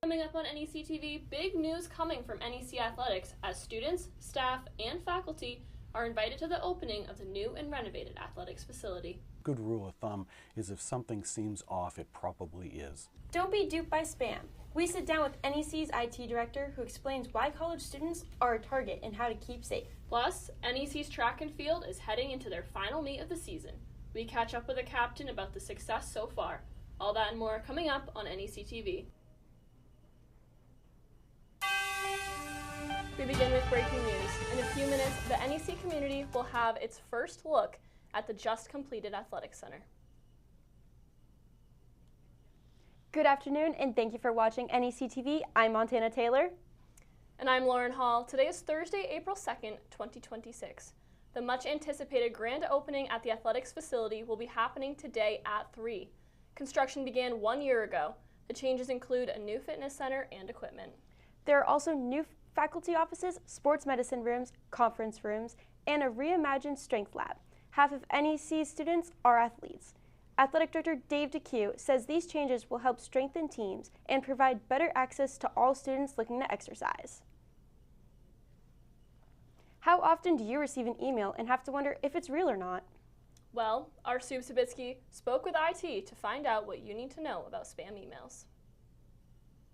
Coming up on NEC-TV, big news coming from NEC Athletics as students, staff, and faculty are invited to the opening of the new and renovated athletics facility. Good rule of thumb is if something seems off, it probably is. Don't be duped by spam. We sit down with NEC's IT director who explains why college students are a target and how to keep safe. Plus, NEC's track and field is heading into their final meet of the season. We catch up with a captain about the success so far. All that and more coming up on NEC-TV. We begin with breaking news. In a few minutes, the NEC community will have its first look at the just completed Athletics Center. Good afternoon and thank you for watching NEC-TV. I'm Montana Taylor. And I'm Lauren Hall. Today is Thursday, April 2nd, 2026. The much anticipated grand opening at the athletics facility will be happening today at 3. Construction began 1 year ago. The changes include a new fitness center and equipment. There are also new faculty offices, sports medicine rooms, conference rooms, and a reimagined strength lab. Half of NEC's students are athletes. Athletic Director Dave DeCue says these changes will help strengthen teams and provide better access to all students looking to exercise. How often do you receive an email and have to wonder if it's real or not? Well, our Sue Sabitsky spoke with IT to find out what you need to know about spam emails.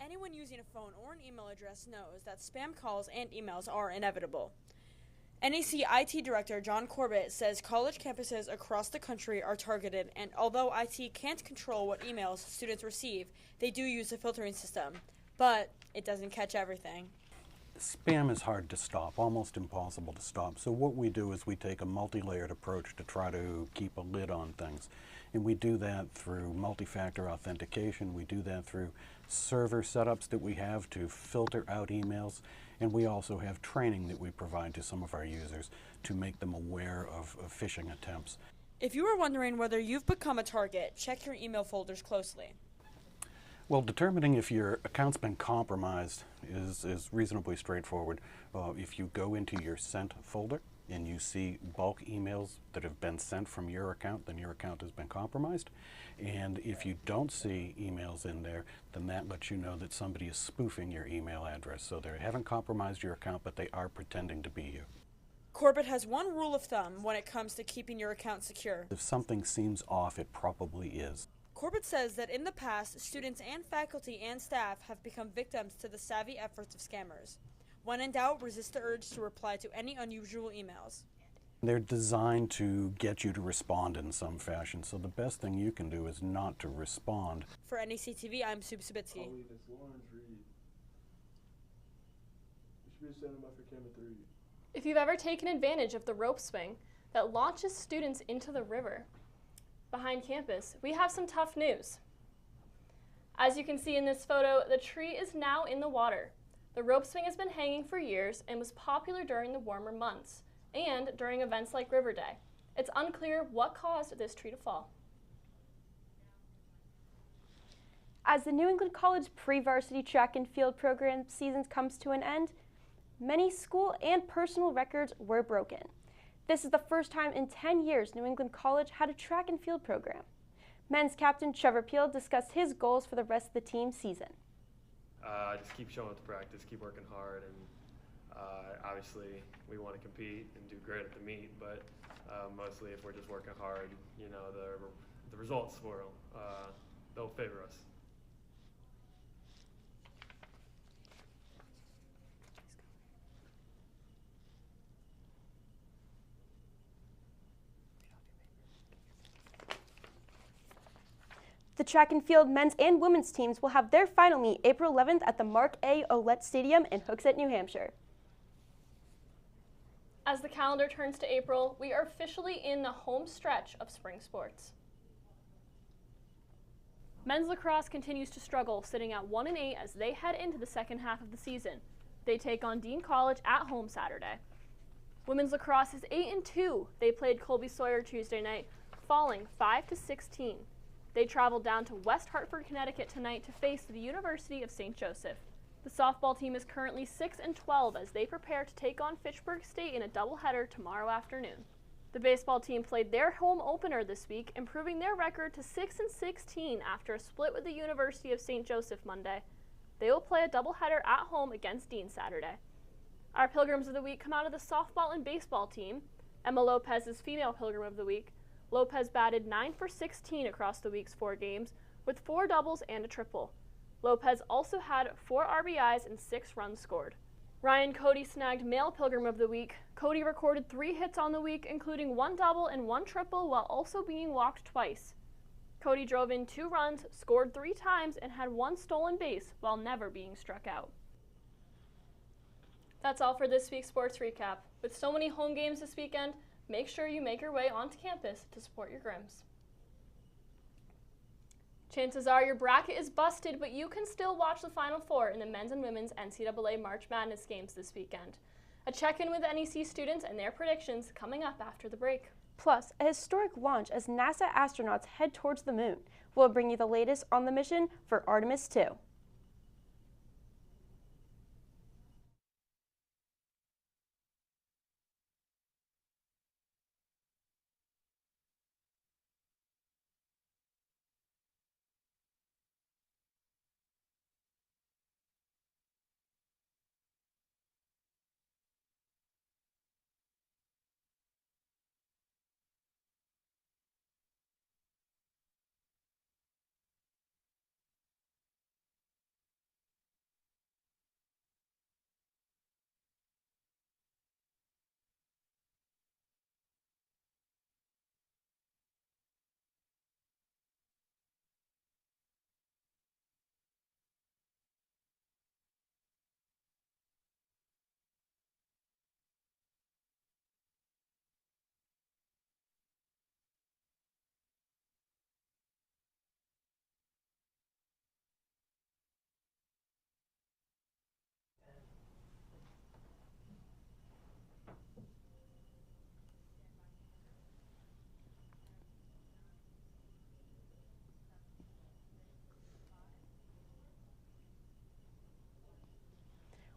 Anyone using a phone or an email address knows that spam calls and emails are inevitable. NEC IT Director John Corbett says college campuses across the country are targeted, and although IT can't control what emails students receive, they do use a filtering system, but it doesn't catch everything. Spam is hard to stop, almost impossible to stop. So what we do is we take a multi-layered approach to try to keep a lid on things. And we do that through multi-factor authentication. We do that through server setups that we have to filter out emails. And we also have training that we provide to some of our users to make them aware of phishing attempts. If you are wondering whether you've become a target, check your email folders closely. Well, determining if your account's been compromised is reasonably straightforward. If you go into your sent folder and you see bulk emails that have been sent from your account, then your account has been compromised. And if you don't see emails in there, then that lets you know that somebody is spoofing your email address. So they haven't compromised your account, but they are pretending to be you. Corbett has one rule of thumb when it comes to keeping your account secure. If something seems off, it probably is. Corbett says that in the past, students and faculty and staff have become victims to the savvy efforts of scammers. When in doubt, resist the urge to reply to any unusual emails. They're designed to get you to respond in some fashion, so the best thing you can do is not to respond. For NEC-TV, I'm Sue Sabitsky. If you've ever taken advantage of the rope swing that launches students into the river behind campus, we have some tough news. As you can see in this photo, the tree is now in the water. The rope swing has been hanging for years and was popular during the warmer months and during events like River Day. It's unclear what caused this tree to fall. As the New England College pre-varsity track and field program season comes to an end, many school and personal records were broken. This is the first time in 10 years New England College had a track and field program. Men's captain Trevor Peel discussed his goals for the rest of the team's season. Just keep showing up to practice, keep working hard, and obviously we want to compete and do great at the meet, but mostly if we're just working hard, you know, the results they'll favor us. The track and field men's and women's teams will have their final meet April 11th at the Mark A. Ouellette Stadium in Hooksett, New Hampshire. As the calendar turns to April, we are officially in the home stretch of spring sports. Men's lacrosse continues to struggle, sitting at 1-8 as they head into the second half of the season. They take on Dean College at home Saturday. Women's lacrosse is 8-2. They played Colby Sawyer Tuesday night, falling 5-16. They traveled down to West Hartford, Connecticut tonight to face the University of St. Joseph. The softball team is currently 6-12 as they prepare to take on Fitchburg State in a doubleheader tomorrow afternoon. The baseball team played their home opener this week, improving their record to 6-16 after a split with the University of St. Joseph Monday. They will play a doubleheader at home against Dean Saturday. Our Pilgrims of the Week come out of the softball and baseball team. Emma Lopez is Female Pilgrim of the Week. Lopez batted 9 for 16 across the week's 4 games, with 4 doubles and a triple. Lopez also had 4 RBIs and 6 runs scored. Ryan Cody snagged Male Pilgrim of the Week. Cody recorded 3 hits on the week, including 1 double and 1 triple, while also being walked twice. Cody drove in 2 runs, scored 3 times, and had 1 stolen base while never being struck out. That's all for this week's sports recap. With so many home games this weekend, make sure you make your way onto campus to support your Grims. Chances are your bracket is busted, but you can still watch the Final Four in the men's and women's NCAA March Madness games this weekend. A check-in with NEC students and their predictions coming up after the break. Plus, a historic launch as NASA astronauts head towards the moon. We'll bring you the latest on the mission for Artemis 2.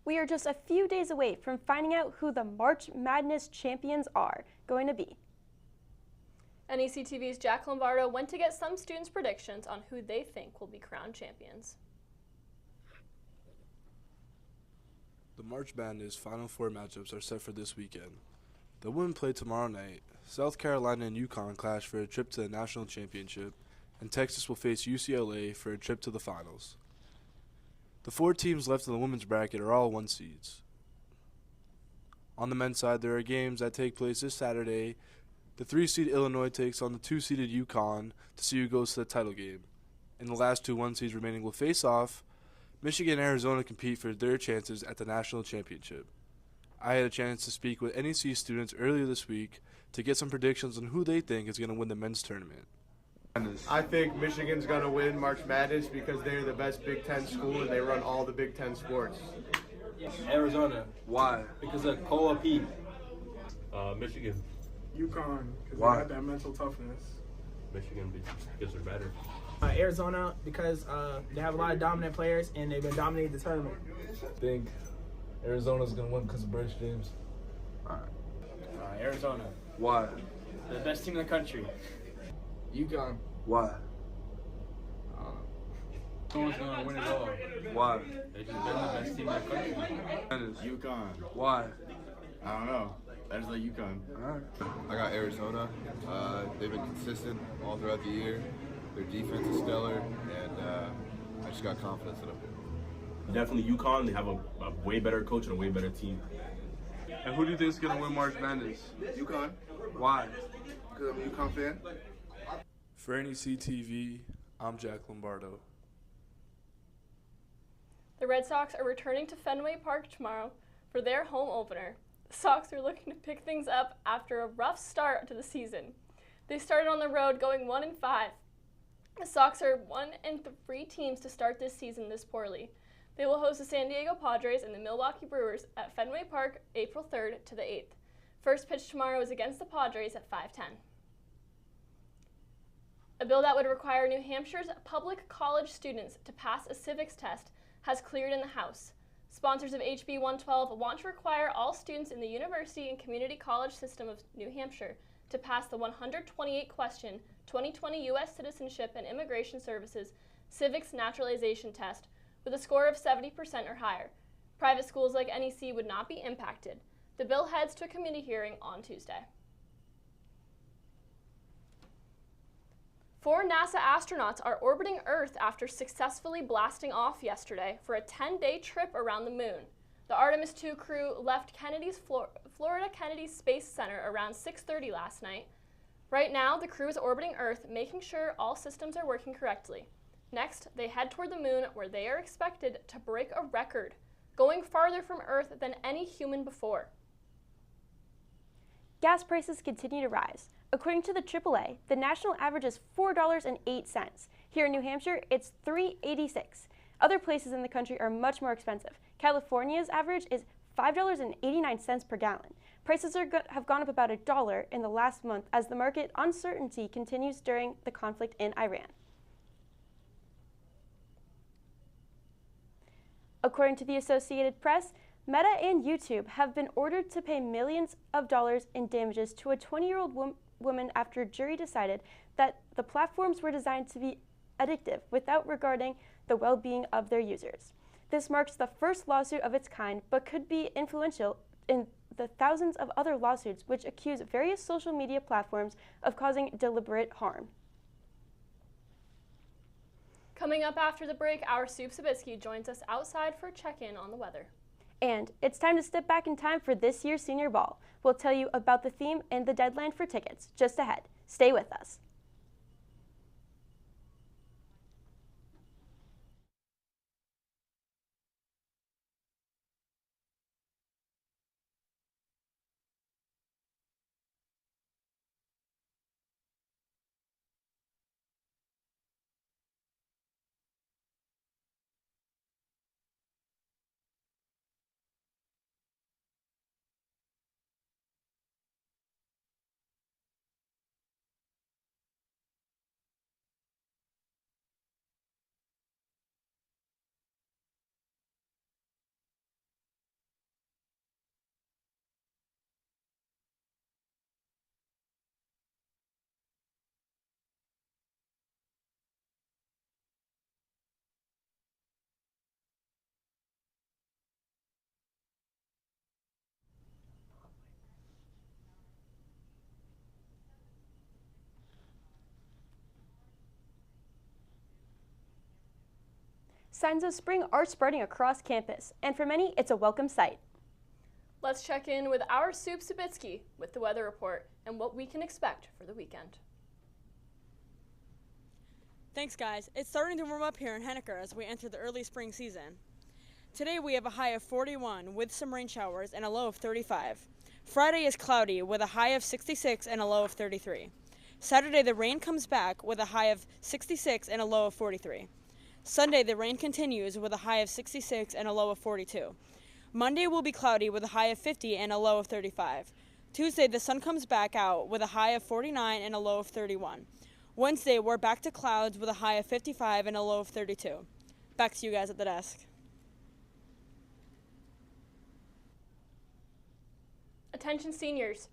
We are just a few days away from finding out who the March Madness champions are going to be. NEC-TV's Jack Lombardo went to get some students' predictions on who they think will be crowned champions. The March Madness Final Four matchups are set for this weekend. The women play tomorrow night. South Carolina and UConn clash for a trip to the national championship, and Texas will face UCLA for a trip to the finals. The 4 teams left in the women's bracket are all 1 seeds. On the men's side, there are games that take place this Saturday. The 3-seed Illinois takes on the 2-seeded UConn to see who goes to the title game. And the last 2 1-seeds remaining will face off. Michigan and Arizona compete for their chances at the national championship. I had a chance to speak with NEC students earlier this week to get some predictions on who they think is going to win the men's tournament. I think Michigan's going to win March Madness because they're the best Big Ten school and they run all the Big Ten sports. Arizona. Why? Because of Koa P. Michigan. UConn, because they Why? got that mental toughness. Michigan because they're better. Arizona, because they have a lot of dominant players and they've been dominating the tournament. I think Arizona's going to win because of Bryce James. Arizona, Why? the best team in the country. UConn. Why? Someone's going to win it all. Why? They've just been the best team in the country. UConn. Why? I don't know. I just like UConn. Alright. I got Arizona. They've been consistent all throughout the year. Their defense is stellar, and I just got confidence in them. Definitely UConn. They have a way better coach and a way better team. And who do you think is going to win March Madness? UConn, Why? because I'm a UConn fan. For NEC-TV, I'm Jack Lombardo. The Red Sox are returning to Fenway Park tomorrow for their home opener. The Sox are looking to pick things up after a rough start to the season. They started on the road going 1-5. The Sox are 1-3 teams to start this season this poorly. They will host the San Diego Padres and the Milwaukee Brewers at Fenway Park April 3rd to the 8th. First pitch tomorrow is against the Padres at 5:10. A bill that would require New Hampshire's public college students to pass a civics test has cleared in the House. Sponsors of HB 112 want to require all students in the university and community college system of New Hampshire to pass the 128-question 2020 U.S. Citizenship and Immigration Services Civics Naturalization Test, with a score of 70% or higher. Private schools like NEC would not be impacted. The bill heads to a committee hearing on Tuesday. 4 NASA astronauts are orbiting Earth after successfully blasting off yesterday for a 10-day trip around the moon. The Artemis II crew left Florida Kennedy Space Center around 6:30 last night. Right now, the crew is orbiting Earth, making sure all systems are working correctly. Next, they head toward the moon, where they are expected to break a record, going farther from Earth than any human before. Gas prices continue to rise. According to the AAA, the national average is $4.08. Here in New Hampshire, it's $3.86. Other places in the country are much more expensive. California's average is $5.89 per gallon. Prices have gone up about $1 in the last month as the market uncertainty continues during the conflict in Iran. According to the Associated Press, Meta and YouTube have been ordered to pay millions of dollars in damages to a 20-year-old woman after a jury decided that the platforms were designed to be addictive without regarding the well-being of their users. This marks the first lawsuit of its kind, but could be influential in the thousands of other lawsuits which accuse various social media platforms of causing deliberate harm. Coming up after the break, our Soup Sabitsky joins us outside for a check-in on the weather. And it's time to step back in time for this year's Senior Ball. We'll tell you about the theme and the deadline for tickets just ahead. Stay with us. Signs of spring are spreading across campus, and for many, it's a welcome sight. Let's check in with our Soup Sabitsky with the weather report and what we can expect for the weekend. Thanks, guys. It's starting to warm up here in Henniker as we enter the early spring season. Today we have a high of 41 with some rain showers and a low of 35. Friday is cloudy with a high of 66 and a low of 33. Saturday the rain comes back with a high of 66 and a low of 43. Sunday, the rain continues with a high of 66 and a low of 42. Monday will be cloudy with a high of 50 and a low of 35. Tuesday, the sun comes back out with a high of 49 and a low of 31. Wednesday, we're back to clouds with a high of 55 and a low of 32. Back to you guys at the desk. Attention seniors,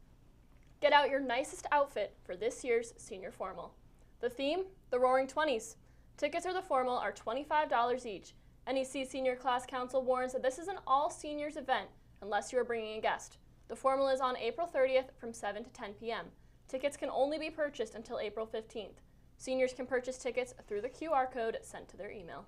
get out your nicest outfit for this year's senior formal. The theme, the Roaring 20s. Tickets for the formal are $25 each. NEC Senior Class Council warns that this is an all-seniors event unless you are bringing a guest. The formal is on April 30th from 7 to 10 p.m. Tickets can only be purchased until April 15th. Seniors can purchase tickets through the QR code sent to their email.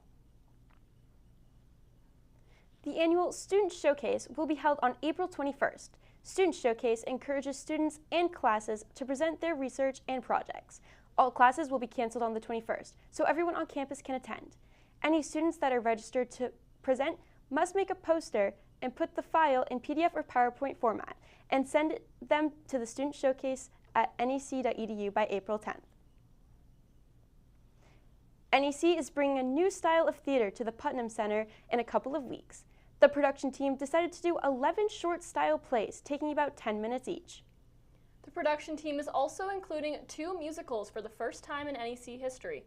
The annual Student Showcase will be held on April 21st. Student Showcase encourages students and classes to present their research and projects. All classes will be canceled on the 21st, so everyone on campus can attend. Any students that are registered to present must make a poster and put the file in PDF or PowerPoint format and send them to the Student Showcase at nec.edu by April 10th. NEC is bringing a new style of theater to the Putnam Center in a couple of weeks. The production team decided to do 11 short-style plays, taking about 10 minutes each. The production team is also including 2 musicals for the first time in NEC history.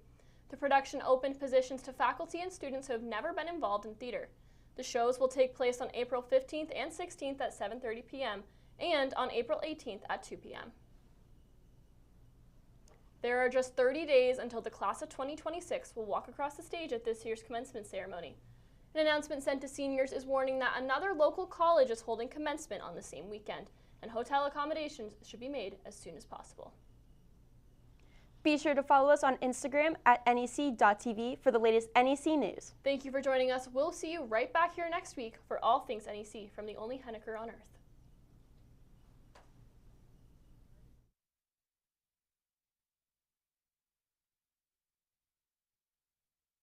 The production opened positions to faculty and students who have never been involved in theater. The shows will take place on April 15th and 16th at 7:30 p.m. and on April 18th at 2 p.m. There are just 30 days until the class of 2026 will walk across the stage at this year's commencement ceremony. An announcement sent to seniors is warning that another local college is holding commencement on the same weekend, and hotel accommodations should be made as soon as possible. Be sure to follow us on Instagram at NEC.TV for the latest NEC news. Thank you for joining us. We'll see you right back here next week for all things NEC from the only Henniker on Earth.